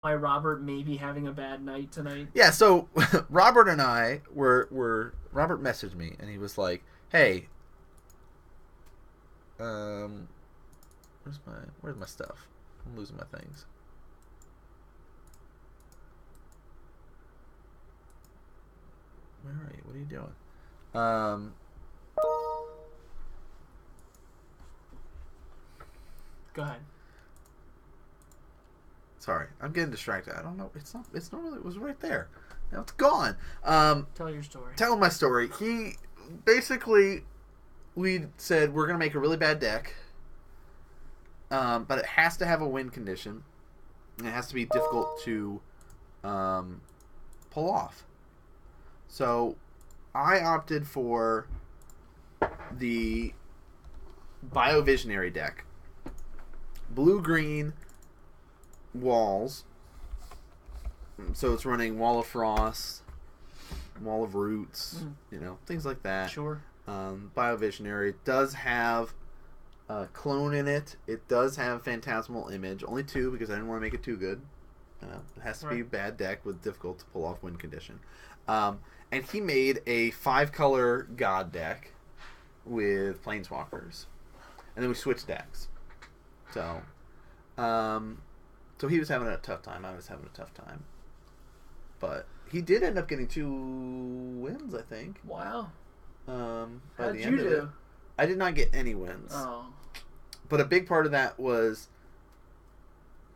why Robert may be having a bad night tonight. Yeah, so Robert and I were Robert messaged me and he was like, "Hey, um, where's my stuff? I'm losing my things. Where are you? What are you doing? Um, Go ahead. Sorry, I'm getting distracted. I don't know. It's not. It's normally it was right there. Now it's gone. Tell your story. Telling my story. He basically we said we're gonna make a really bad deck, but it has to have a win condition. And it has to be difficult to pull off. So I opted for the Biovisionary deck. Blue green walls. So it's running Wall of Frost, Wall of Roots, things like that. Sure. Biovisionary does have a clone in it. It does have Phantasmal Image. Only 2 because I didn't want to make it too good. It has to be a bad deck with difficult to pull off win condition. And he made a 5-color God deck with Planeswalkers. And then we switched decks. So he was having a tough time. I was having a tough time. But he did end up getting 2 wins, I think. Wow. By How'd you do? I did not get any wins. Oh. But a big part of that was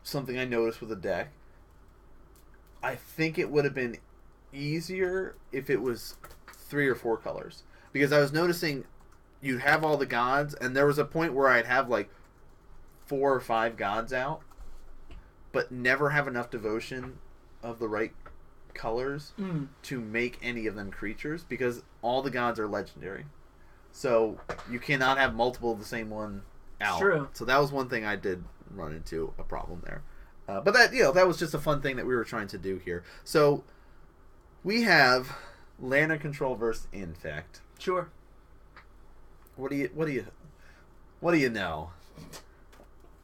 something I noticed with the deck. I think it would have been easier if it was 3 or 4 colors. Because I was noticing you'd have all the gods, and there was a point where I'd have like 4 or 5 gods out, but never have enough devotion of the right colors to make any of them creatures, because all the gods are legendary. So you cannot have multiple of the same one out. True. So that was one thing I did run into a problem there. But that was just a fun thing that we were trying to do here. So we have Lantern Control versus Infect. Sure. What do you know?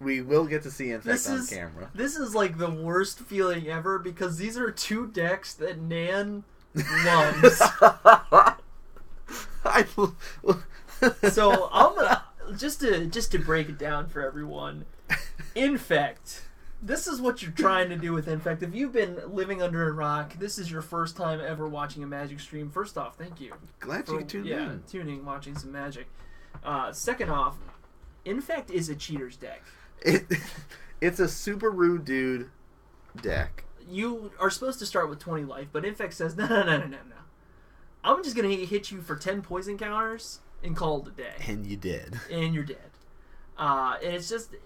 We will get to see Infect on camera. This is like the worst feeling ever because these are 2 decks that Nan loves. So I'm gonna just to break it down for everyone. Infect. This is what you're trying to do with Infect. If you've been living under a rock, this is your first time ever watching a Magic stream. First off, thank you. Glad you tuned in. Tuning, watching some Magic. Second off, Infect is a cheater's deck. It's a super rude dude deck. You are supposed to start with 20 life, but Infect says, no. I'm just going to hit you for 10 poison counters and call it a day. And you did. And you're dead. And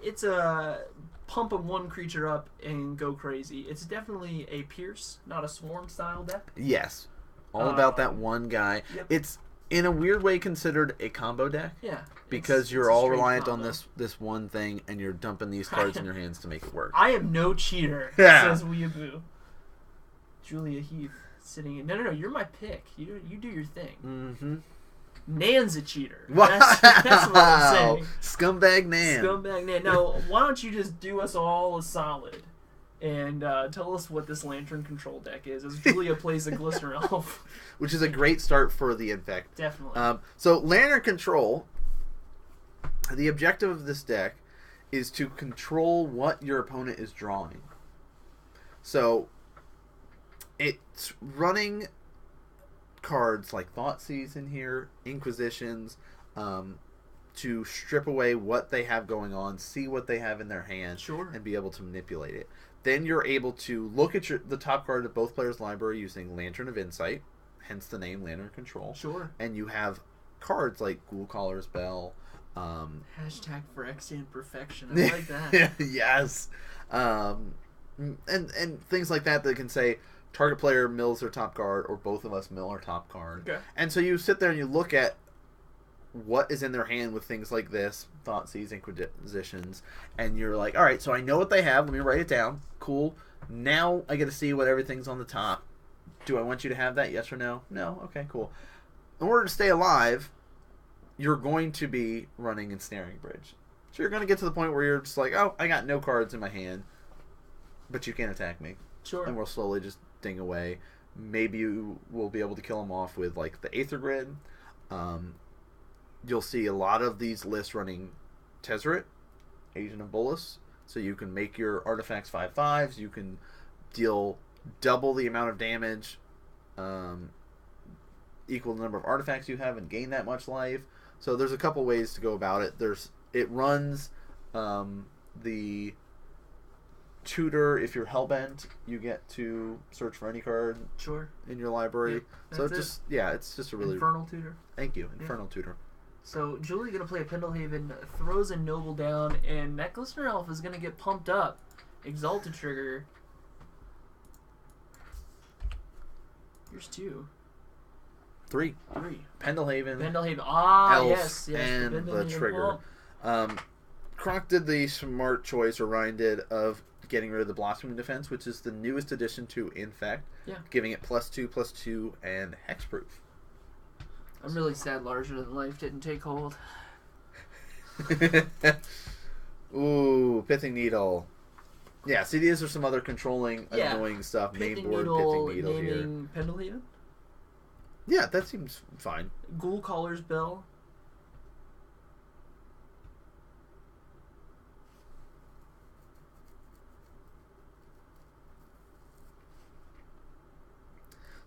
it's a pump a 1 creature up and go crazy. It's definitely a Pierce, not a Swarm style deck. Yes. All about that one guy. Yep. It's in a weird way considered a combo deck. Yeah. Because you're all reliant on this one thing, and you're dumping these cards in your hands to make it work. I am no cheater, says Weeaboo. Julia Heath sitting in... No, you're my pick. You do your thing. Mm-hmm. Nan's a cheater. Wow. That's what I'm saying. Scumbag Nan. Scumbag Nan. Now, why don't you just do us all a solid and tell us what this Lantern Control deck is, as Julia plays a Glistener Elf. Which is a great start for the Infect. Definitely. So, Lantern Control, the objective of this deck is to control what your opponent is drawing. So, it's running cards like Thoughtseize in here, Inquisitions, to strip away what they have going on, see what they have in their hand, sure, and be able to manipulate it. Then you're able to look at the top card of both players' library using Lantern of Insight, hence the name Lantern Control. Sure. And you have cards like Ghoul Caller's Bell. Hashtag Phyrexian Perfection. I like that. Yes. And things like that can say target player mills their top card, or both of us mill our top card. Okay. And so you sit there and you look at what is in their hand with things like this, Thoughtseize, Inquisitions, and you're like, all right, so I know what they have. Let me write it down. Cool. Now I get to see what everything's on the top. Do I want you to have that? Yes or no? No. Okay, cool. In order to stay alive, you're going to be running Ensnaring Bridge. So you're going to get to the point where you're just like, oh, I got no cards in my hand. but you can't attack me. Sure. And we'll slowly just ding away. Maybe you will be able to kill them off with like the Aether Grid. You'll see a lot of these lists running Tezzeret, Agent of Bolus, so you can make your artifacts 5/5s. You can deal double the amount of damage, equal the number of artifacts you have, and gain that much life. So there's a couple ways to go about it. It runs the tutor. If you're hellbent, you get to search for any card in your library. So it's just a really Infernal Tutor. Thank you, Infernal Tutor. So Julie gonna play a Pendlehaven, throws a Noble down, and that Glistener Elf is gonna get pumped up. Exalted trigger. Here's 2. 3. Pendlehaven. Elf, yes, and the trigger. Kronk did the smart choice, or Ryan did, of getting rid of the Blossoming Defense, which is the newest addition to Infect. Yeah. Giving it +2/+2 and hexproof. I'm really sad Larger Than Life didn't take hold. Ooh, Pithing Needle. Yeah, see, these are some other controlling, annoying stuff. Main board Pithing Needle here. Pendlehaven? Yeah, that seems fine. Ghoul Caller's Bell.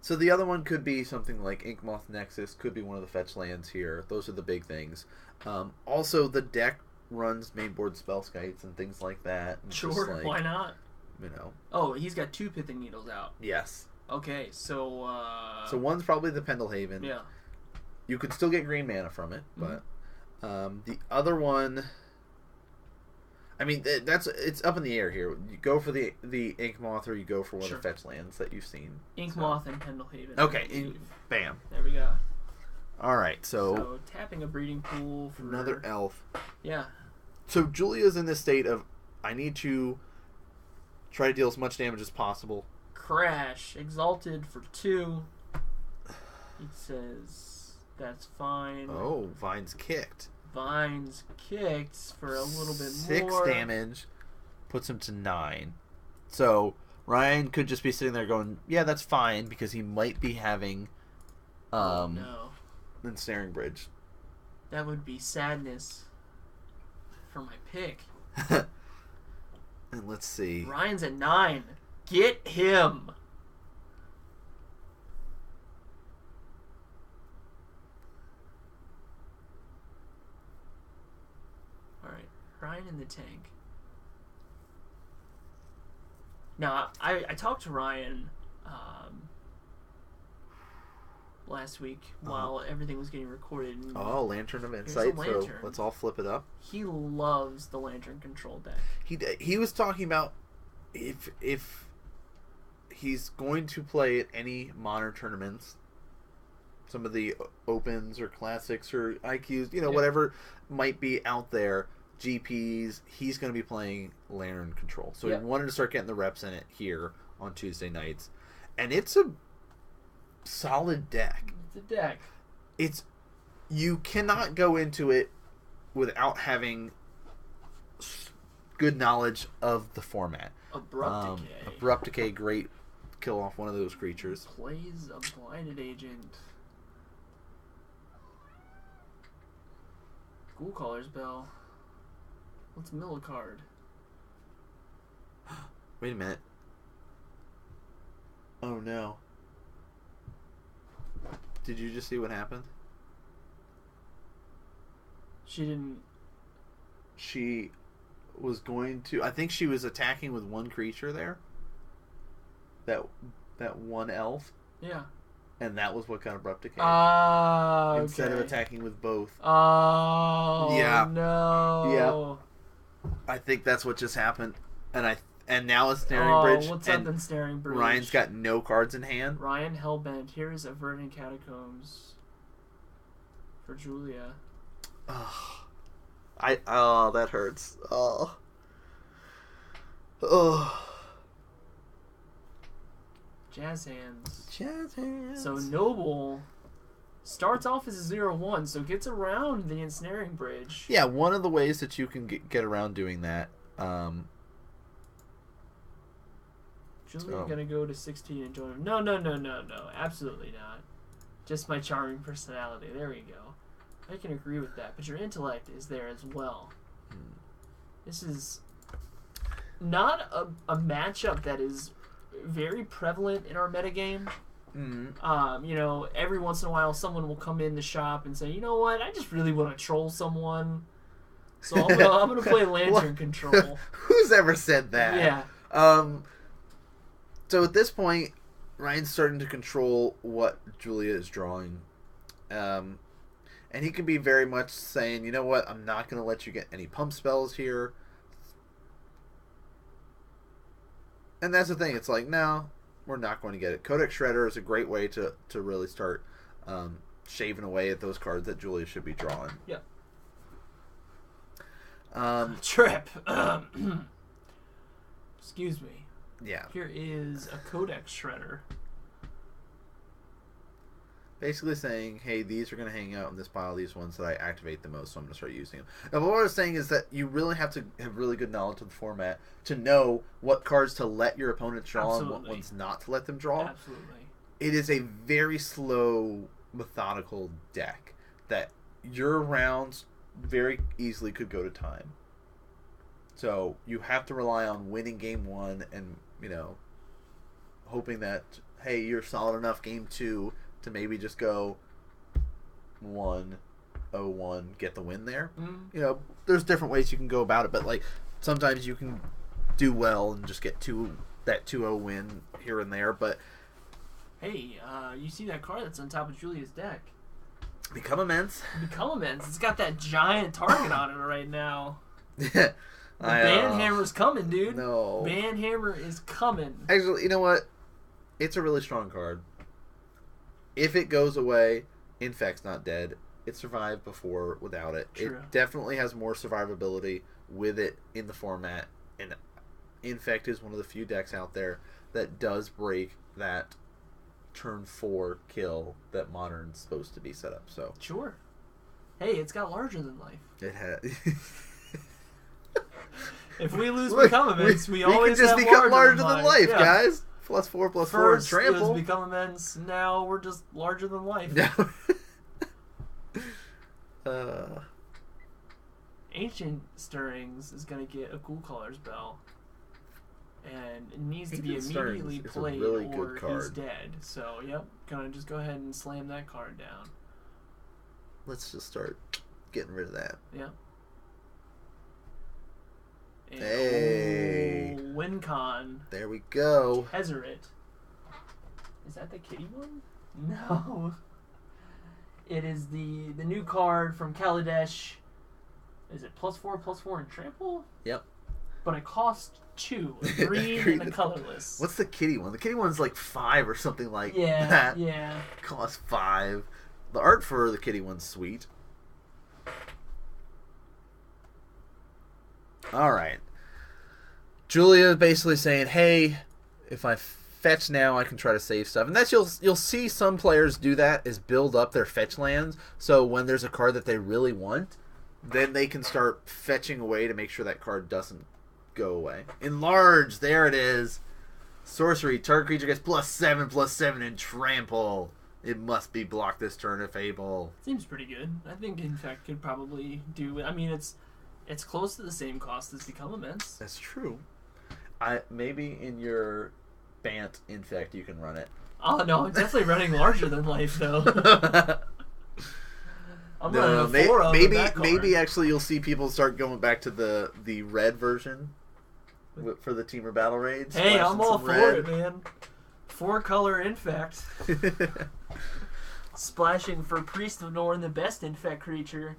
So the other one could be something like Inkmoth Nexus, could be one of the fetch lands here. Those are the big things. Also, the deck runs mainboard spell skites and things like that. And sure, like, why not? You know. Oh, he's got 2 Pithing Needles out. Yes. Okay, so... So one's probably the Pendlehaven. Yeah. You could still get green mana from it, but the other one... I mean, it's up in the air here. You go for the Inkmoth, or you go for one of the fetch lands that you've seen. Inkmoth and Pendlehaven. Okay, bam. There we go. All right, so tapping a breeding pool for another elf. Yeah. So Julia's in this state of, I need to try to deal as much damage as possible. Crash, Exalted for 2. He says that's fine. Oh, Vine's kicked. Vine's kicked for a little bit 6 more. 6 damage puts him to 9. So Ryan could just be sitting there going, yeah, that's fine, because he might be having Ensnaring Bridge. That would be sadness for my pick. And let's see. Ryan's at 9. Get him. Alright, Ryan in the tank. Now, I talked to Ryan last week while everything was getting recorded. And Lantern of Insight. So let's all flip it up. He loves the Lantern control deck. He was talking about if he's going to play at any modern tournaments, some of the opens or classics or IQs, whatever might be out there, GPs, he's going to be playing Lantern control. So he wanted to start getting the reps in it here on Tuesday nights. And it's a solid deck. It's a deck. You cannot go into it without having good knowledge of the format. Abrupt Decay. Abrupt Decay, great. Kill off one of those creatures. Plays a Blinded Agent. Ghoul Caller's Bell. Let's mill a card. Wait a minute. Oh no. Did you just see what happened? She didn't... She was going to... I think she was attacking with one creature there. That one elf. Yeah. And that was what got Abrupt Decay. Okay. Instead of attacking with both. Oh, yeah. No. Yeah. I think that's what just happened. And now it's Ensnaring Bridge. What's up Ensnaring Bridge? Ryan's got no cards in hand. Ryan Hellbent. Here is Averting Catacombs for Julia. That hurts. Jazz Hands. Jazz Hands. So Noble starts off as a 0/1, so gets around the Ensnaring Bridge. Yeah, one of the ways that you can get around doing that Julia gonna go to 16 and join him. No. Absolutely not. Just my charming personality. There we go. I can agree with that. But your intellect is there as well. This is not a matchup that is very prevalent in our metagame. Every once in a while someone will come in the shop and say, you know what, I just really want to troll someone. So I'm gonna play Lantern Control. Who's ever said that? Yeah. So at this point, Ryan's starting to control what Julia is drawing. And he can be very much saying, you know what, I'm not going to let you get any pump spells here. And that's the thing. It's like, no, we're not going to get it. Codex Shredder is a great way to really start shaving away at those cards that Julia should be drawing. Yep. Trip. Excuse me. Yeah. Here is a Codex Shredder. Basically saying, hey, these are going to hang out in this pile, these ones that I activate the most, so I'm going to start using them. Now, what I was saying is that you really have to have really good knowledge of the format to know what cards to let your opponent draw and what ones not to let them draw. Absolutely. It is a very slow, methodical deck that your rounds very easily could go to time. So you have to rely on winning game 1 and, hoping that, hey, you're solid enough game 2 to maybe just go 1-0-1, get the win there. There's different ways you can go about it, but sometimes you can do well and just get that 2-0 win here and there. But hey, you see that card that's on top of Julia's deck? Become Immense. It's got that giant target on it right now. The Banhammer's coming, dude. No. Banhammer is coming. Actually, you know what? It's a really strong card. If it goes away, Infect's not dead. It survived before without it. True. It definitely has more survivability with it in the format. And Infect is one of the few decks out there that does break that turn 4 kill that Modern's supposed to be set up. So sure. Hey, it's got larger than life. It has. If we lose Become Immense, we always can just have become larger than life, yeah. guys. +4/+4 and trample. First Become Immense. Now we're just larger than life. Ancient Stirrings is going to get a Cool Colors Bell. And it needs to be immediately played or he's dead. So, yep. Gonna just go ahead and slam that card down. Let's just start getting rid of that. Yeah. And hey. WinCon. There we go. Tezzeret. Is that the kitty one? No. It is the new card from Kaladesh. Is it +4/+4 and trample? Yep. But it costs 2, a green and a colorless. What's the kitty one? The kitty one's like 5 or something like that. Yeah. Costs 5. The art for the kitty one's sweet. Alright. Julia is basically saying, hey, if I fetch now, I can try to save stuff. And that's you'll see some players do that, is build up their fetch lands. So when there's a card that they really want, then they can start fetching away to make sure that card doesn't go away. Enlarge, there it is. Sorcery, target creature gets +7/+7 and trample. It must be blocked this turn if able. Seems pretty good. I think Infect could probably do it. I mean, it's close to the same cost as Become Immense. That's true. Maybe in your Bant Infect you can run it. Oh no, I'm definitely running larger than life though. I'm running a 4 maybe actually you'll see people start going back to the red version for the Teamer Battle Raids. Hey, I'm all for it, man. 4-color Infect. Splashing for Priest of Norn, the best Infect creature.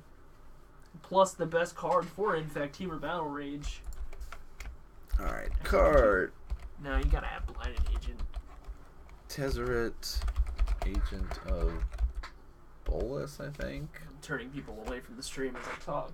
Plus the best card for Infect, Teamer Battle Rage. Alright, card. No, you gotta have Blighted Agent. Tezzeret, Agent of Bolus, I think. I'm turning people away from the stream as I talk.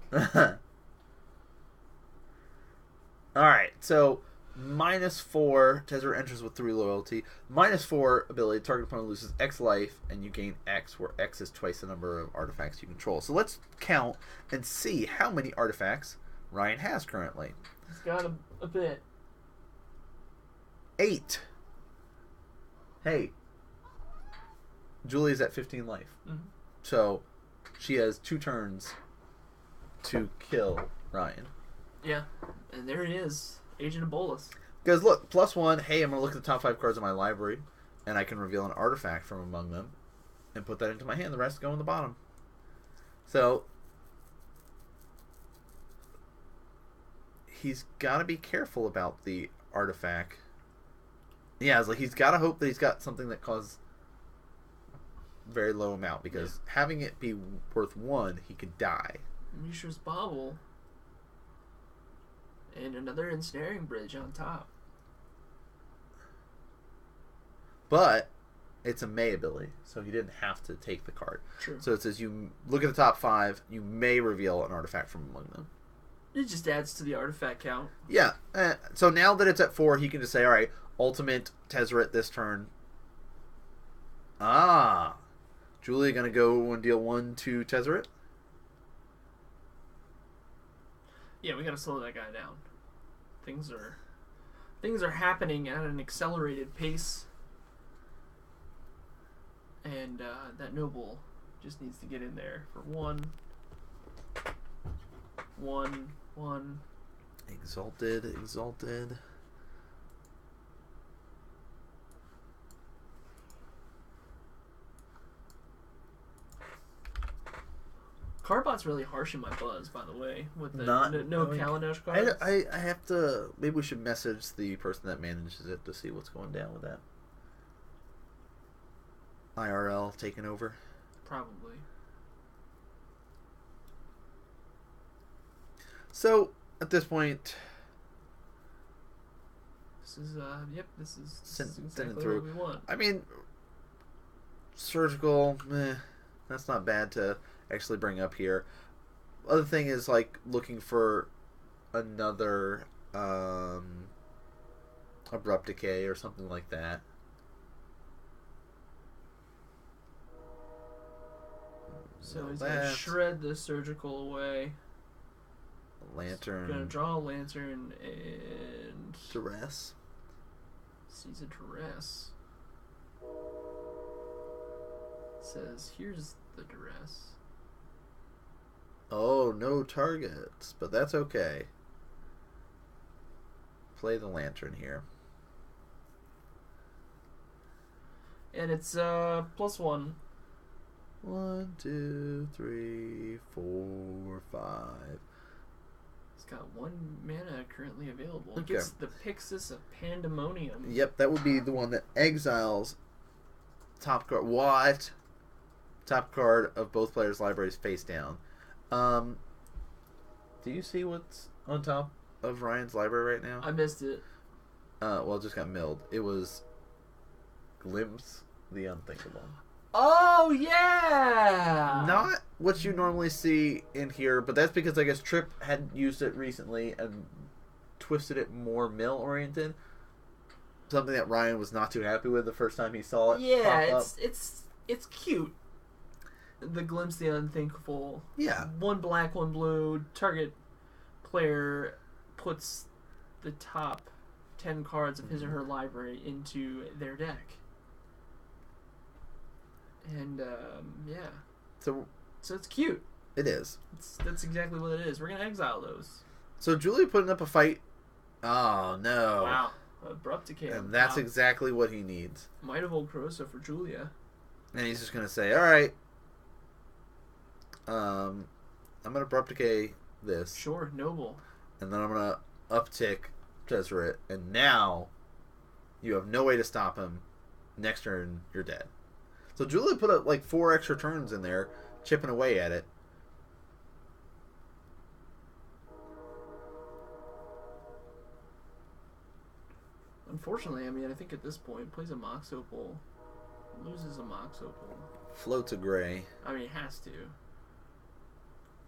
Alright, so -4, Tezzeret enters with 3 loyalty. -4 ability, target opponent loses X life, and you gain X, where X is twice the number of artifacts you control. So let's count and see how many artifacts Ryan has currently. He's got a bit. 8. Hey, Julie's at 15 life. Mm-hmm. So she has 2 turns to kill Ryan. Yeah, and there it is, Agent Ebolas. Because look, +1, hey, I'm going to look at the top 5 cards of my library, and I can reveal an artifact from among them, and put that into my hand. The rest go in the bottom. So he's got to be careful about the artifact. Yeah, it's like he's got to hope that he's got something that causes very low amount, because having it be worth 1, he could die. Mishra's Bauble. And another ensnaring bridge on top. But it's a May ability, so he didn't have to take the card. True. So it says you look at the top 5, you may reveal an artifact from among them. It just adds to the artifact count. Yeah. So now that it's at 4, he can just say, all right, ultimate Tezzeret this turn. Ah. Julia going to go and deal 1 to Tezzeret? Yeah, we gotta slow that guy down. Things are happening at an accelerated pace. And that noble just needs to get in there for 1. Exalted. Carbot's really harsh in my buzz, by the way, with the no knowing- Kaladesh cards. I have to... Maybe we should message the person that manages it to see what's going down with that. IRL taking over. Probably. So, at this point... This is, this is Sending exactly through. what we want. I mean, surgical, that's not bad to actually bring up here. Other thing is, like, looking for another abrupt decay or something like that. So he's going to shred the surgical away. Lantern. Going to draw a lantern and... Duress. Sees a duress. Says, here's the duress. Oh, no targets, but that's okay. Play the lantern here. And it's +1. 1, 2, 3, 4, 5. He's got 1 mana currently available. Okay. Gets the Pyxis of Pandemonium. Yep, that would be the one that exiles top card. What? Top card of both players' libraries face down. Do you see what's on top of Ryan's library right now? I missed it. Well, it just got milled. It was Glimpse the Unthinkable. Oh, yeah! Not what you normally see in here, but that's because I guess Tripp had used it recently and twisted it more mill-oriented. Something that Ryan was not too happy with the first time he saw it. Yeah, pop up. it's cute. The Glimpse the Unthinkable. Yeah. 1 black, 1 blue. Target player puts the top 10 cards of his or her library into their deck. And, yeah. So it's cute. it is. That's exactly what it is. We're going to exile those. So Julie putting up a fight. Oh, no. Wow. Abrupt decay. And that's exactly what he needs. Might of Old Corrosa for Julia. And he's just going to say, all right, I'm going to abrupt decay this. Sure, noble. And then I'm going to uptick Tezzeret. And now you have no way to stop him. Next turn, you're dead. So Julia put up like 4 extra turns in there, chipping away at it. Unfortunately, I mean, I think at this point, plays a Mox Opal, loses a Mox Opal. Floats a gray. I mean, has to.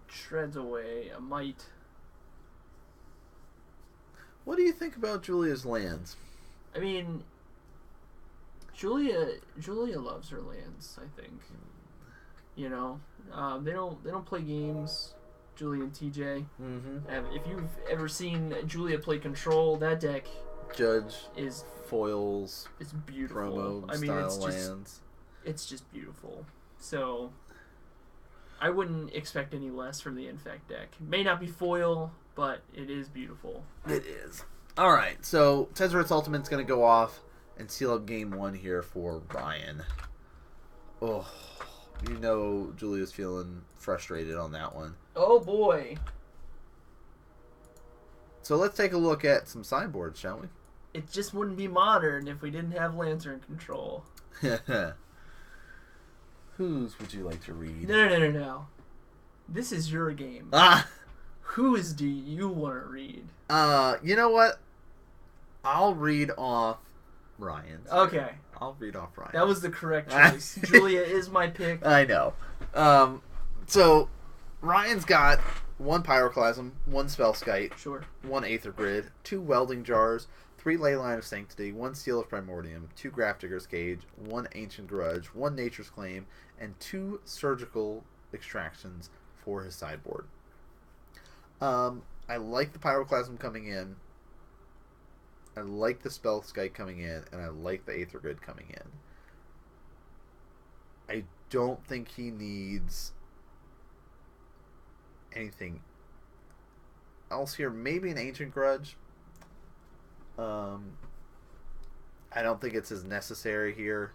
Shreds away a Might. What do you think about Julia's lands? I mean, Julia loves her lands, I think. You know, they don't play games. Julia and TJ. Mm-hmm. If you've ever seen Julia play Control, that deck Judge is foils, beautiful. promo I mean, style lands. It's just beautiful. So I wouldn't expect any less from the Infect deck. It may not be foil, but it is beautiful. It is. All right, so Tezzeret's Ultimate's going to go off and seal up game 1 here for Ryan. Oh, you know Julia's feeling frustrated on that one. Oh, boy. So let's take a look at some sideboards, shall we? It just wouldn't be modern if we didn't have Lantern Control. Whose would you like to read? No. This is your game. Ah! Whose do you want to read? You know what? I'll read off Ryan's. Okay. I'll read off Ryan's. That was the correct choice. Julia is my pick. I know. So, Ryan's got 1 Pyroclasm, 1 Spellskite, Sure. 1 Aether Grid, 2 Welding Jars, 3 Leyline of Sanctity, 1 Seal of Primordium, 2 Grafdigger's Cage, 1 Ancient Grudge, 1 Nature's Claim, and 2 Surgical Extractions for his sideboard. I like the Pyroclasm coming in. I like the Spellskite coming in, and I like the Aether Grid coming in. I don't think he needs anything else here. Maybe an Ancient Grudge. I don't think it's as necessary here,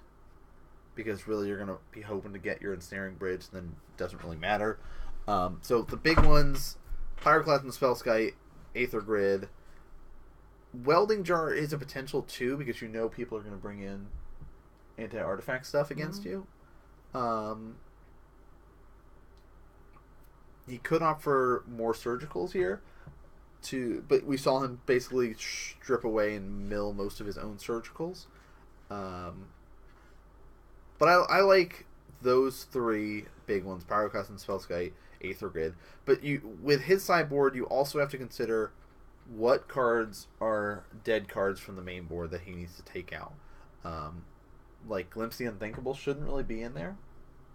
because really you're going to be hoping to get your Ensnaring Bridge, and then it doesn't really matter. So the big ones, Pyroclasm, Spellskite, Aether Grid. Welding Jar is a potential too, because you know people are going to bring in anti-artifact stuff against you. He could opt for more surgicals here, but we saw him basically strip away and mill most of his own surgicals. But I like those 3 big ones: Pyroclasm, Spellskite, Aether Grid. But with his sideboard, you also have to consider what cards are dead cards from the main board that he needs to take out. Like Glimpse the Unthinkable shouldn't really be in there,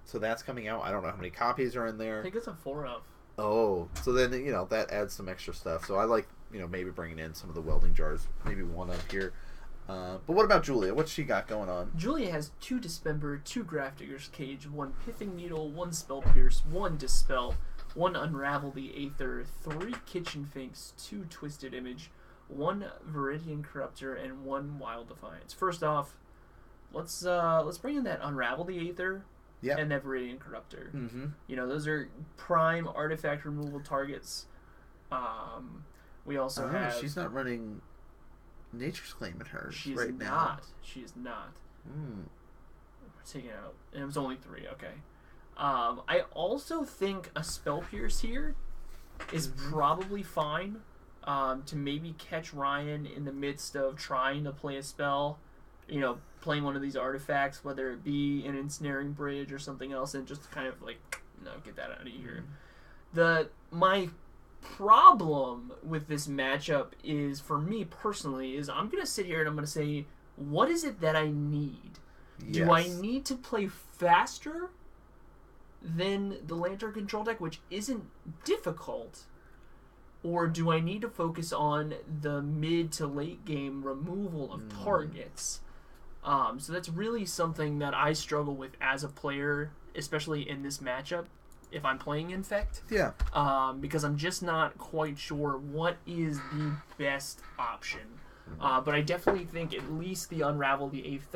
so that's coming out. I don't know how many copies are in there. I think it's a 4 of. Oh, so then that adds some extra stuff. So I like maybe bringing in some of the Welding Jars, maybe 1 of here. But what about Julia? What's she got going on? Julia has 2 Dismember, 2 Grafdigger's Cage, 1 Pithing Needle, 1 Spell Pierce, 1 Dispel, 1 Unravel the Aether, 3 Kitchen Finks, 2 Twisted Image, 1 Viridian Corruptor, and 1 Wild Defiance. First off, let's bring in that Unravel the Aether and that Viridian Corruptor. Mm-hmm. Those are prime artifact removal targets. We also have... She's not running Nature's Claim at hers She is right not. now. She is not. Mm. We're taking it out. And it was only 3, okay. I also think a Spell Pierce here is probably fine to maybe catch Ryan in the midst of trying to play a spell, playing one of these artifacts, whether it be an Ensnaring Bridge or something else, and just kind of get that out of here. My problem with this matchup is, for me personally, is I'm going to sit here and I'm going to say, what is it that I need? Yes. Do I need to play faster than the Lantern Control deck, which isn't difficult, or do I need to focus on the mid to late game removal of targets? So that's really something that I struggle with as a player, especially in this matchup, if I'm playing Infect. Yeah. Because I'm just not quite sure what is the best option. But I definitely think at least the Unravel the Eighth